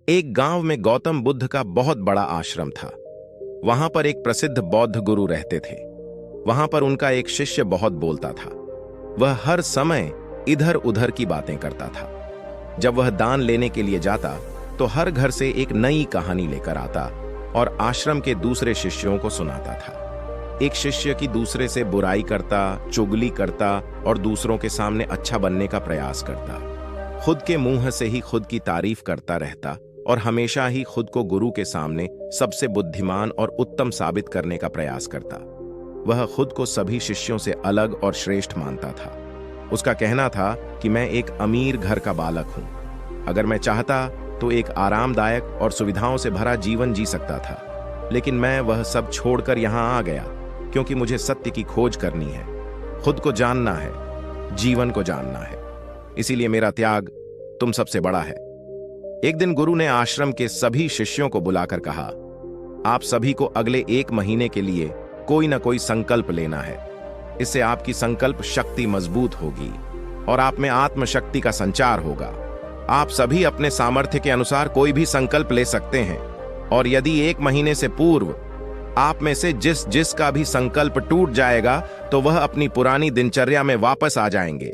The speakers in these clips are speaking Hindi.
एक गांव में गौतम बुद्ध का बहुत बड़ा आश्रम था। वहां पर एक प्रसिद्ध बौद्ध गुरु रहते थे। वहां पर उनका एक शिष्य बहुत बोलता था। वह हर समय इधर उधर की बातें करता था। जब वह दान लेने के लिए जाता तो हर घर से एक नई कहानी लेकर आता और आश्रम के दूसरे शिष्यों को सुनाता था। एक शिष्य की दूसरे से बुराई करता, चुगली करता और दूसरों के सामने अच्छा बनने का प्रयास करता। खुद के मुंह से ही खुद की तारीफ करता रहता और हमेशा ही खुद को गुरु के सामने सबसे बुद्धिमान और उत्तम साबित करने का प्रयास करता। वह खुद को सभी शिष्यों से अलग और श्रेष्ठ मानता था। उसका कहना था कि मैं एक अमीर घर का बालक हूं। अगर मैं चाहता तो एक आरामदायक और सुविधाओं से भरा जीवन जी सकता था, लेकिन मैं वह सब छोड़कर यहां आ गया क्योंकि मुझे सत्य की खोज करनी है, खुद को जानना है, जीवन को जानना है। इसीलिए मेरा त्याग तुम सबसे बड़ा है। एक दिन गुरु ने आश्रम के सभी शिष्यों को बुलाकर कहा, आप सभी को अगले 1 महीने के लिए कोई ना कोई संकल्प लेना है। इससे आपकी संकल्प शक्ति मजबूत होगी और आप में आत्मशक्ति का संचार होगा। आप सभी अपने सामर्थ्य के अनुसार कोई भी संकल्प ले सकते हैं और यदि 1 महीने से पूर्व आप में से जिसका भी संकल्प टूट जाएगा तो वह अपनी पुरानी दिनचर्या में वापस आ जाएंगे।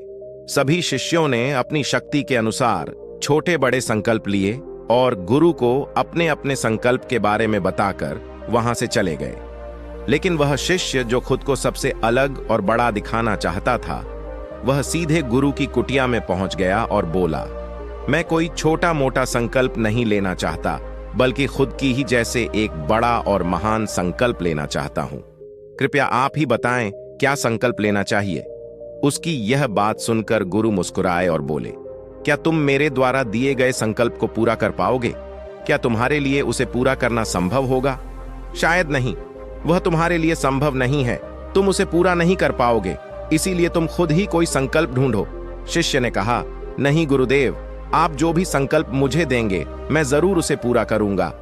सभी शिष्यों ने अपनी शक्ति के अनुसार छोटे बड़े संकल्प लिए और गुरु को अपने अपने संकल्प के बारे में बताकर वहां से चले गए। लेकिन वह शिष्य जो खुद को सबसे अलग और बड़ा दिखाना चाहता था, वह सीधे गुरु की कुटिया में पहुंच गया और बोला, मैं कोई छोटा मोटा संकल्प नहीं लेना चाहता, बल्कि खुद की ही जैसे एक बड़ा और महान संकल्प लेना चाहता हूं। कृपया आप ही बताएं क्या संकल्प लेना चाहिए। उसकी यह बात सुनकर गुरु मुस्कुराए और बोले, क्या तुम मेरे द्वारा दिए गए संकल्प को पूरा कर पाओगे? क्या तुम्हारे लिए उसे पूरा करना संभव होगा? शायद नहीं, वह तुम्हारे लिए संभव नहीं है। तुम उसे पूरा नहीं कर पाओगे, इसीलिए तुम खुद ही कोई संकल्प ढूंढो। शिष्य ने कहा, नहीं गुरुदेव, आप जो भी संकल्प मुझे देंगे मैं जरूर उसे पूरा करूंगा।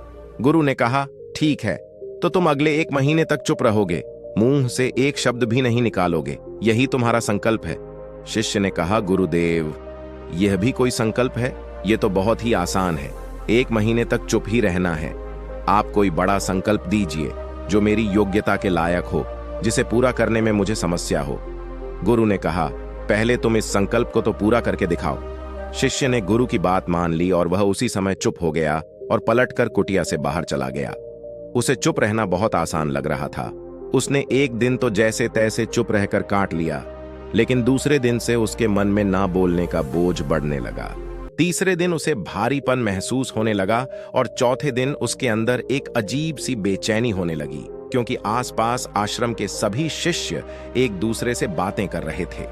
गुरु ने कहा, ठीक है, तो तुम अगले 1 महीने तक चुप रहोगे, मुंह से एक शब्द भी नहीं निकालोगे, यही तुम्हारा संकल्प है। शिष्य ने कहा, गुरुदेव, यह भी कोई संकल्प है? यह तो बहुत ही आसान है। 1 महीने तक चुप ही रहना है। आप कोई बड़ा संकल्प दीजिए जो मेरी योग्यता के लायक हो, जिसे पूरा करने में मुझे समस्या हो। गुरु ने कहा, पहले तुम इस संकल्प को तो पूरा करके दिखाओ। शिष्य ने गुरु की बात मान ली और वह उसी समय चुप हो गया और पलटकर कुटिया से बाहर चला गया। उसे चुप रहना बहुत आसान लग रहा था। उसने 1 दिन तो जैसे तैसे चुप रहकर काट लिया, लेकिन दूसरे दिन से उसके मन में ना बोलने का बोझ बढ़ने लगा। तीसरे दिन उसे भारीपन महसूस होने लगा और चौथे दिन उसके अंदर एक अजीब सी बेचैनी होने लगी, क्योंकि आसपास आश्रम के सभी शिष्य एक दूसरे से बातें कर रहे थे।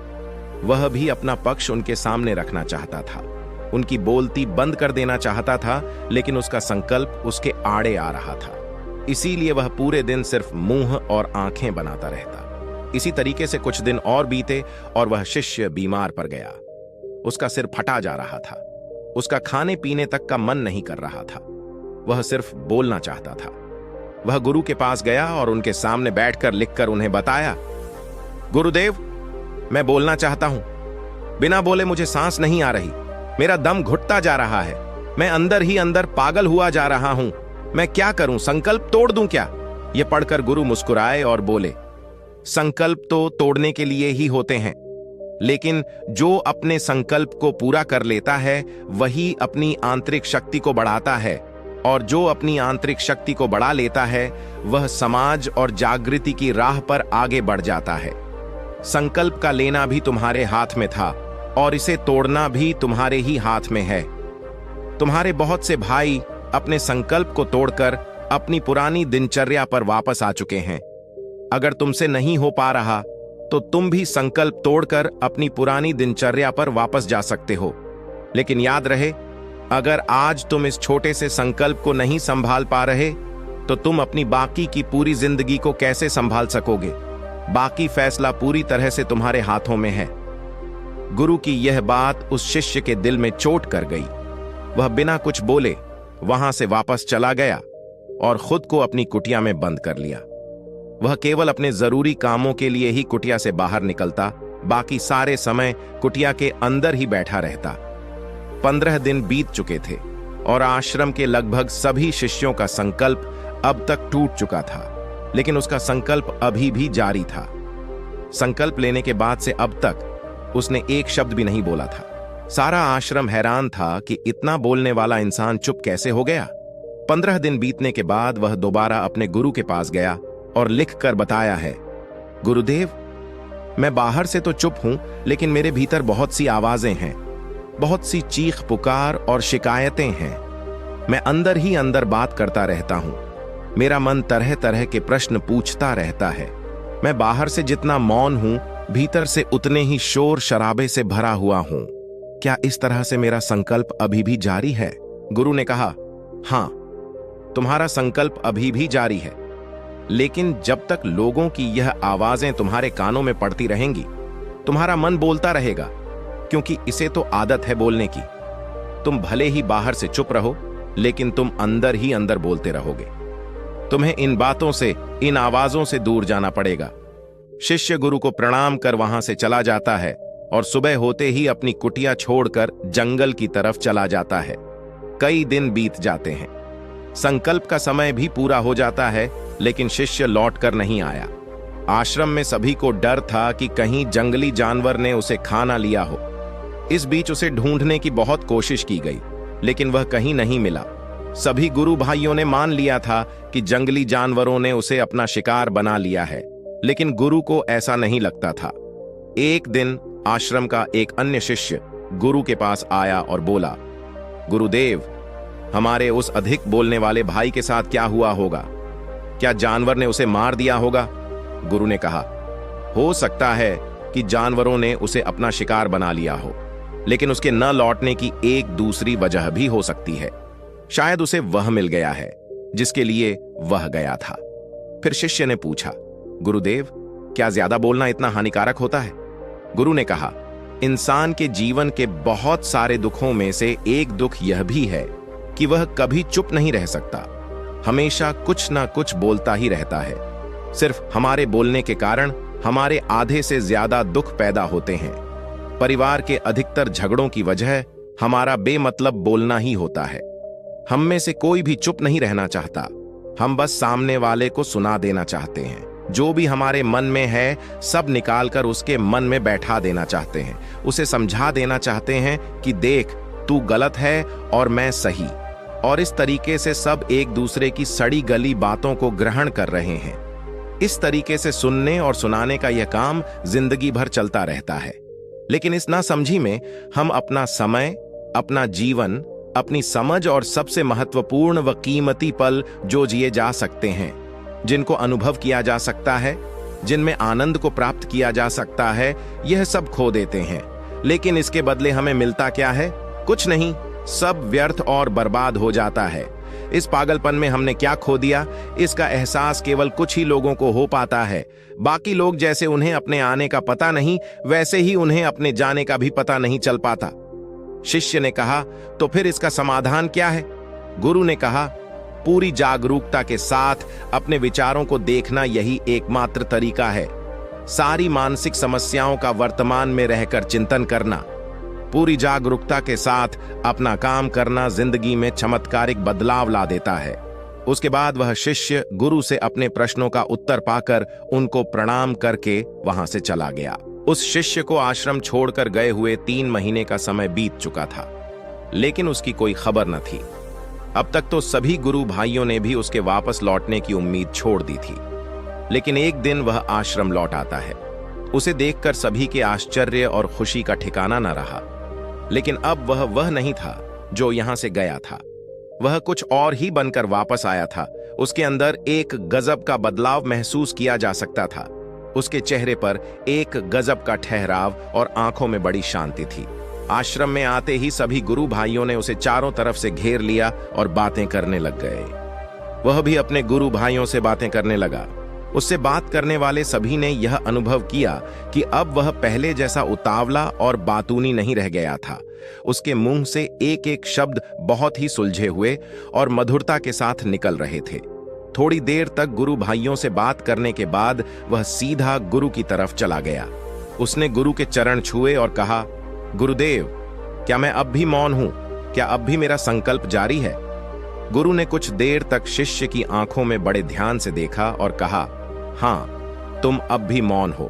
वह भी अपना पक्ष उनके सामने रखना चाहता था, उनकी बोलती बंद कर देना चाहता था, लेकिन उसका संकल्प उसके आड़े आ रहा था। इसीलिए वह पूरे दिन सिर्फ मुंह और आंखें बनाता रहता। इसी तरीके से कुछ दिन और बीते और वह शिष्य बीमार पड़ गया। उसका सिर फटा जा रहा था। उसका खाने पीने तक का मन नहीं कर रहा था। वह सिर्फ बोलना चाहता था। वह गुरु के पास गया और उनके सामने बैठकर लिखकर उन्हें बताया, गुरुदेव, मैं बोलना चाहता हूं। बिना बोले मुझे सांस नहीं आ रही। मेरा दम घुटता जा रहा है। मैं अंदर ही अंदर पागल हुआ जा रहा हूं। मैं क्या करूं? संकल्प तोड़ दूं क्या? यह पढ़कर गुरु मुस्कुराए और बोले, संकल्प तो तोड़ने के लिए ही होते हैं, लेकिन जो अपने संकल्प को पूरा कर लेता है वही अपनी आंतरिक शक्ति को बढ़ाता है, और जो अपनी आंतरिक शक्ति को बढ़ा लेता है वह समाज और जागृति की राह पर आगे बढ़ जाता है। संकल्प का लेना भी तुम्हारे हाथ में था और इसे तोड़ना भी तुम्हारे ही हाथ में है। तुम्हारे बहुत से भाई अपने संकल्प को तोड़कर अपनी पुरानी दिनचर्या पर वापस आ चुके हैं। अगर तुमसे नहीं हो पा रहा तो तुम भी संकल्प तोड़कर अपनी पुरानी दिनचर्या पर वापस जा सकते हो। लेकिन याद रहे, अगर आज तुम इस छोटे से संकल्प को नहीं संभाल पा रहे तो तुम अपनी बाकी की पूरी जिंदगी को कैसे संभाल सकोगे? बाकी फैसला पूरी तरह से तुम्हारे हाथों में है। गुरु की यह बात उस शिष्य के दिल में चोट कर गई। वह बिना कुछ बोले वहां से वापस चला गया और खुद को अपनी कुटिया में बंद कर लिया। वह केवल अपने जरूरी कामों के लिए ही कुटिया से बाहर निकलता, बाकी सारे समय कुटिया के अंदर ही बैठा रहता। 15 दिन बीत चुके थे और आश्रम के लगभग सभी शिष्यों का संकल्प अब तक टूट चुका था, लेकिन उसका संकल्प अभी भी जारी था। संकल्प लेने के बाद से अब तक उसने एक शब्द भी नहीं बोला था। सारा आश्रम हैरान था कि इतना बोलने वाला इंसान चुप कैसे हो गया। 15 दिन बीतने के बाद वह दोबारा अपने गुरु के पास गया और लिखकर बताया है, गुरुदेव, मैं बाहर से तो चुप हूं, लेकिन मेरे भीतर बहुत सी आवाजें हैं, बहुत सी चीख पुकार और शिकायतें हैं। मैं अंदर ही अंदर बात करता रहता हूं। मेरा मन तरह तरह के प्रश्न पूछता रहता है। मैं बाहर से जितना मौन हूं, भीतर से उतने ही शोर शराबे से भरा हुआ हूं। क्या इस तरह से मेरा संकल्प अभी भी जारी है? गुरु ने कहा, हां, तुम्हारा संकल्प अभी भी जारी है, लेकिन जब तक लोगों की यह आवाजें तुम्हारे कानों में पड़ती रहेंगी, तुम्हारा मन बोलता रहेगा, क्योंकि इसे तो आदत है बोलने की। तुम भले ही बाहर से चुप रहो, लेकिन तुम अंदर ही अंदर बोलते रहोगे। तुम्हें इन बातों से, इन आवाजों से दूर जाना पड़ेगा। शिष्य गुरु को प्रणाम कर वहां से चला जाता है और सुबह होते ही अपनी कुटिया छोड़कर जंगल की तरफ चला जाता है। कई दिन बीत जाते हैं। संकल्प का समय भी पूरा हो जाता है, लेकिन शिष्य लौटकर नहीं आया। आश्रम में सभी को डर था कि कहीं जंगली जानवर ने उसे खा ना लिया हो। इस बीच उसे ढूंढने की बहुत कोशिश की गई, लेकिन वह कहीं नहीं मिला। सभी गुरु भाइयों ने मान लिया था कि जंगली जानवरों ने उसे अपना शिकार बना लिया है, लेकिन गुरु को ऐसा नहीं लगता था। एक दिन आश्रम का एक अन्य शिष्य गुरु के पास आया और बोला, गुरुदेव, हमारे उस अधिक बोलने वाले भाई के साथ क्या हुआ होगा? क्या जानवर ने उसे मार दिया होगा? गुरु ने कहा, हो सकता है कि जानवरों ने उसे अपना शिकार बना लिया हो, लेकिन उसके न लौटने की एक दूसरी वजह भी हो सकती है। शायद उसे वह मिल गया है जिसके लिए वह गया था। फिर शिष्य ने पूछा, गुरुदेव, क्या ज्यादा बोलना इतना हानिकारक होता है? गुरु ने कहा, इंसान के जीवन के बहुत सारे दुखों में से एक दुख यह भी है कि वह कभी चुप नहीं रह सकता। हमेशा कुछ ना कुछ बोलता ही रहता है। सिर्फ हमारे बोलने के कारण हमारे आधे से ज्यादा दुख पैदा होते हैं। परिवार के अधिकतर झगड़ों की वजह हमारा बेमतलब बोलना ही होता है। हम में से कोई भी चुप नहीं रहना चाहता। हम बस सामने वाले को सुना देना चाहते हैं। जो भी हमारे मन में है, सब निकालकर उसके मन में बैठा देना चाहते हैं। उसे समझा देना चाहते हैं कि देख, तू गलत है और मैं सही। और इस तरीके से सब एक दूसरे की सड़ी गली बातों को ग्रहण कर रहे हैं। इस तरीके से सुनने और सुनाने का यह काम जिंदगी भर चलता रहता है। लेकिन इस नासमझी में हम अपना समय, अपना जीवन, अपनी समझ और सबसे महत्वपूर्ण व कीमती पल जो जिए जा सकते हैं, जिनको अनुभव किया जा सकता है, जिनमें आनंद को प्राप्त किया जा सकता है, यह सब खो देते हैं। लेकिन इसके बदले हमें मिलता क्या है? कुछ नहीं। सब व्यर्थ और बर्बाद हो जाता है। इस पागलपन में हमने क्या खो दिया, इसका एहसास केवल कुछ ही लोगों को हो पाता है। बाकी लोग जैसे उन्हें अपने आने का पता नहीं, वैसे ही उन्हें अपने जाने का भी पता नहीं चल पाता। शिष्य ने कहा, तो फिर इसका समाधान क्या है? गुरु ने कहा, पूरी जागरूकता के साथ अपने विचारों को देखना यही एकमात्र तरीका है। सारी मानसिक समस्याओं का वर्तमान में रहकर चिंतन करना, पूरी जागरूकता के साथ अपना काम करना जिंदगी में चमत्कारिक बदलाव ला देता है। उसके बाद वह शिष्य गुरु से अपने प्रश्नों का उत्तर पाकर उनको प्रणाम करके वहां से चला गया। उस शिष्य को आश्रम छोड़कर गए हुए 3 महीने का समय बीत चुका था, लेकिन उसकी कोई खबर न थी। अब तक तो सभी गुरु भाइयों ने भी उसके वापस लौटने की उम्मीद छोड़ दी थी, लेकिन एक दिन वह आश्रम लौट आता है। उसे देखकर सभी के आश्चर्य और खुशी का ठिकाना न रहा। लेकिन अब वह नहीं था जो यहां से गया था। वह कुछ और ही बनकर वापस आया था। उसके अंदर एक गजब का बदलाव महसूस किया जा सकता था। उसके चेहरे पर एक गजब का ठहराव और आंखों में बड़ी शांति थी। आश्रम में आते ही सभी गुरु भाइयों ने उसे चारों तरफ से घेर लिया और बातें करने लग गए। वह भी अपने गुरु भाइयों से बातें करने लगा। उससे बात करने वाले सभी ने यह अनुभव किया कि अब वह पहले जैसा उतावला और बातूनी नहीं रह गया था। उसके मुंह से एक एक शब्द बहुत ही सुलझे हुए और मधुरता के साथ निकल रहे थे। थोड़ी देर तक गुरु भाइयों से बात करने के बाद वह सीधा गुरु की तरफ चला गया। उसने गुरु के चरण छुए और कहा, गुरुदेव, क्या मैं अब भी मौन हूं? क्या अब भी मेरा संकल्प जारी है? गुरु ने कुछ देर तक शिष्य की आंखों में बड़े ध्यान से देखा और कहा, हां, तुम अब भी मौन हो।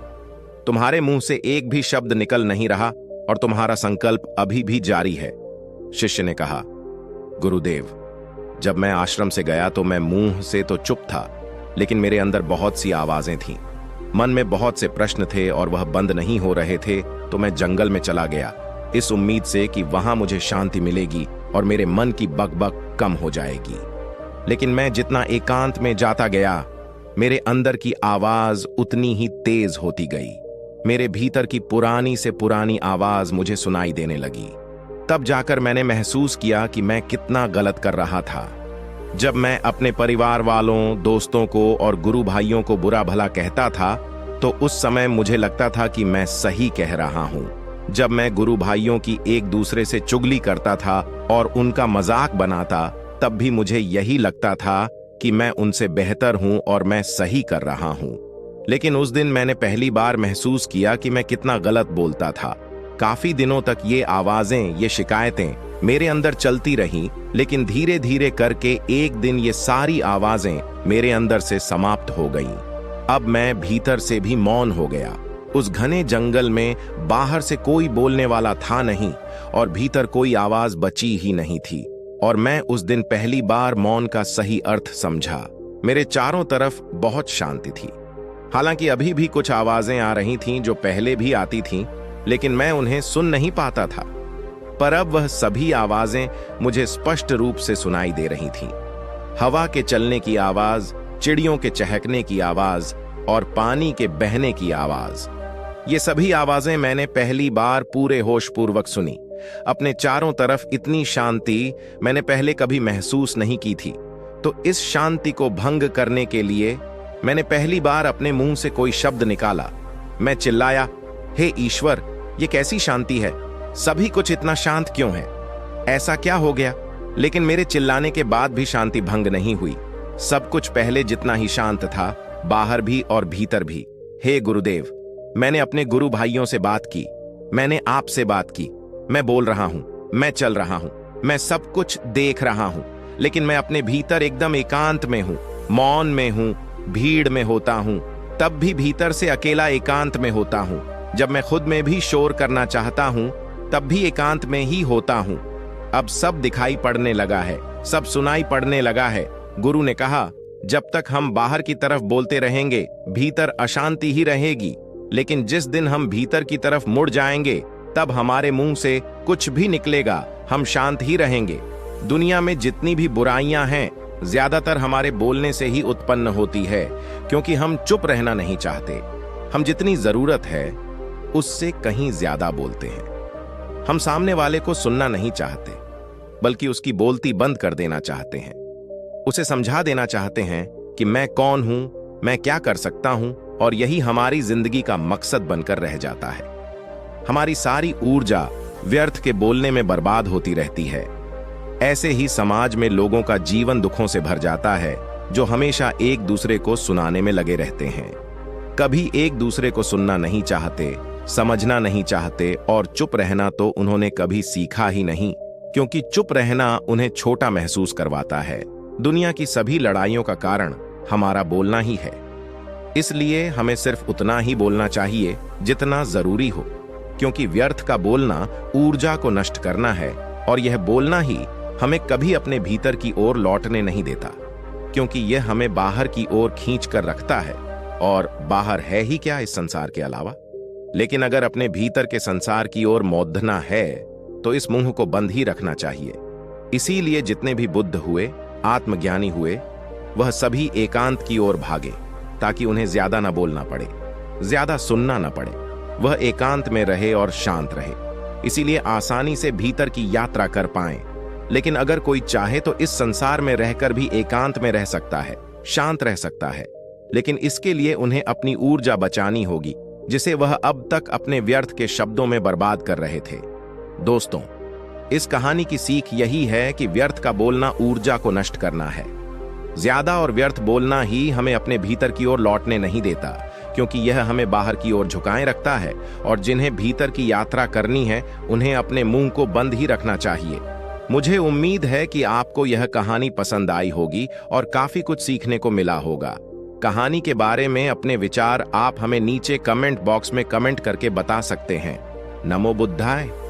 तुम्हारे मुंह से एक भी शब्द निकल नहीं रहा और तुम्हारा संकल्प अभी भी जारी है। शिष्य ने कहा, गुरुदेव, जब मैं आश्रम से गया तो मैं मुंह से तो चुप था, लेकिन मेरे अंदर बहुत सी आवाजें थीं। मन में बहुत से प्रश्न थे और वह बंद नहीं हो रहे थे, तो मैं जंगल में चला गया, इस उम्मीद से कि वहां मुझे शांति मिलेगी और मेरे मन की बकबक कम हो जाएगी। लेकिन मैं जितना एकांत में जाता गया, मेरे अंदर की आवाज उतनी ही तेज होती गई। मेरे भीतर की पुरानी से पुरानी आवाज मुझे सुनाई देने लगी। तब जाकर मैंने महसूस किया कि मैं कितना गलत कर रहा था। जब मैं अपने परिवार वालों, दोस्तों को और गुरु भाइयों को बुरा भला कहता था, तो उस समय मुझे लगता था कि मैं सही कह रहा हूं। जब मैं गुरु भाइयों की एक दूसरे से चुगली करता था और उनका मजाक बनाता, तब भी मुझे यही लगता था कि मैं उनसे बेहतर हूं और मैं सही कर रहा हूं। लेकिन उस दिन मैंने पहली बार महसूस किया कि मैं कितना गलत बोलता था। काफी दिनों तक ये आवाजें, ये शिकायतें मेरे अंदर चलती रहीं, लेकिन धीरे धीरे करके एक दिन ये सारी आवाजें मेरे अंदर से समाप्त हो गईं। अब मैं भीतर से भी मौन हो गया। उस घने जंगल में बाहर से कोई बोलने वाला था नहीं और भीतर कोई आवाज बची ही नहीं थी। और मैं उस दिन पहली बार मौन का सही अर्थ समझा। मेरे चारों तरफ बहुत शांति थी। हालांकि अभी भी कुछ आवाजें आ रही थीं जो पहले भी आती थीं, लेकिन मैं उन्हें सुन नहीं पाता था। पर अब वह सभी आवाजें मुझे स्पष्ट रूप से सुनाई दे रही थीं। हवा के चलने की आवाज, चिड़ियों के चहकने की आवाज और पानी के बहने की आवाज, ये सभी आवाजें मैंने पहली बार पूरे होश पूर्वक सुनी। अपने चारों तरफ इतनी शांति मैंने पहले कभी महसूस नहीं की थी। तो इस शांति को भंग करने के लिए मैंने पहली बार अपने मुंह से कोई शब्द निकाला। मैं चिल्लाया, हे ईश्वर, ये कैसी शांति है? सभी कुछ इतना शांत क्यों है? ऐसा क्या हो गया? लेकिन मेरे चिल्लाने के बाद भी शांति भंग नहीं हुई। सब कुछ पहले जितना ही शांत था, बाहर भी और भीतर भी। हे गुरुदेव, मैंने अपने गुरु भाइयों से बात की, मैंने आपसे बात की। मैं बोल रहा हूं, मैं चल रहा हूं, मैं सब कुछ देख रहा हूं, लेकिन मैं अपने भीतर एकदम एकांत में हूं, मौन में हूं। भीड़ में होता हूं तब भी भीतर से अकेला एकांत में होता हूं। जब मैं खुद में भी शोर करना चाहता हूं तब भी एकांत में ही होता हूं। अब सब दिखाई पड़ने लगा है, सब सुनाई पड़ने लगा है। गुरु ने कहा, जब तक हम बाहर की तरफ बोलते रहेंगे, भीतर अशांति ही रहेगी। लेकिन जिस दिन हम भीतर की तरफ मुड़ जाएंगे, तब हमारे मुंह से कुछ भी निकलेगा, हम शांत ही रहेंगे। दुनिया में जितनी भी बुराइयां हैं, ज्यादातर हमारे बोलने से ही उत्पन्न होती है, क्योंकि हम चुप रहना नहीं चाहते। हम जितनी जरूरत है उससे कहीं ज्यादा बोलते हैं। हम सामने वाले को सुनना नहीं चाहते, बल्कि उसकी बोलती बंद कर देना चाहते हैं। उसे समझा देना चाहते हैं कि मैं कौन हूं, मैं क्या कर सकता हूं, और यही हमारी जिंदगी का मकसद बनकर रह जाता है। हमारी सारी ऊर्जा व्यर्थ के बोलने में बर्बाद होती रहती है। ऐसे ही समाज में लोगों का जीवन दुखों से भर जाता है, जो हमेशा एक दूसरे को सुनाने में लगे रहते हैं। कभी एक दूसरे को सुनना नहीं चाहते, समझना नहीं चाहते, और चुप रहना तो उन्होंने कभी सीखा ही नहीं, क्योंकि चुप रहना उन्हें छोटा महसूस करवाता है। दुनिया की सभी लड़ाइयों का कारण हमारा बोलना ही है। इसलिए हमें सिर्फ उतना ही बोलना चाहिए जितना जरूरी हो, क्योंकि व्यर्थ का बोलना ऊर्जा को नष्ट करना है, और यह बोलना ही हमें कभी अपने भीतर की ओर लौटने नहीं देता, क्योंकि यह हमें बाहर की ओर खींच कर रखता है। और बाहर है ही क्या इस संसार के अलावा? लेकिन अगर अपने भीतर के संसार की ओर मोदना है, तो इस मुंह को बंद ही रखना चाहिए। इसीलिए जितने भी बुद्ध हुए, आत्मज्ञानी हुए, वह सभी एकांत की ओर भागे, ताकि उन्हें ज्यादा न बोलना पड़े, ज्यादा सुनना न पड़े। वह एकांत में रहे और शांत रहे, इसीलिए आसानी से भीतर की यात्रा कर पाएं। लेकिन अगर कोई चाहे तो इस संसार में रहकर भी एकांत में रह सकता है, शांत रह सकता है, लेकिन इसके लिए उन्हें अपनी ऊर्जा बचानी होगी, जिसे वह अब तक अपने व्यर्थ के शब्दों में बर्बाद कर रहे थे। दोस्तों, इस कहानी की सीख यही है कि व्यर्थ का बोलना ऊर्जा को नष्ट करना है। ज्यादा और व्यर्थ बोलना ही हमें अपने भीतर की ओर लौटने नहीं देता, क्योंकि यह हमें बाहर की ओर झुकाए रखता है, और जिन्हें भीतर की यात्रा करनी है, उन्हें अपने मुंह को बंद ही रखना चाहिए। मुझे उम्मीद है कि आपको यह कहानी पसंद आई होगी और काफी कुछ सीखने को मिला होगा। कहानी के बारे में अपने विचार आप हमें नीचे कमेंट बॉक्स में कमेंट करके बता सकते हैं। नमो बुद्धाय।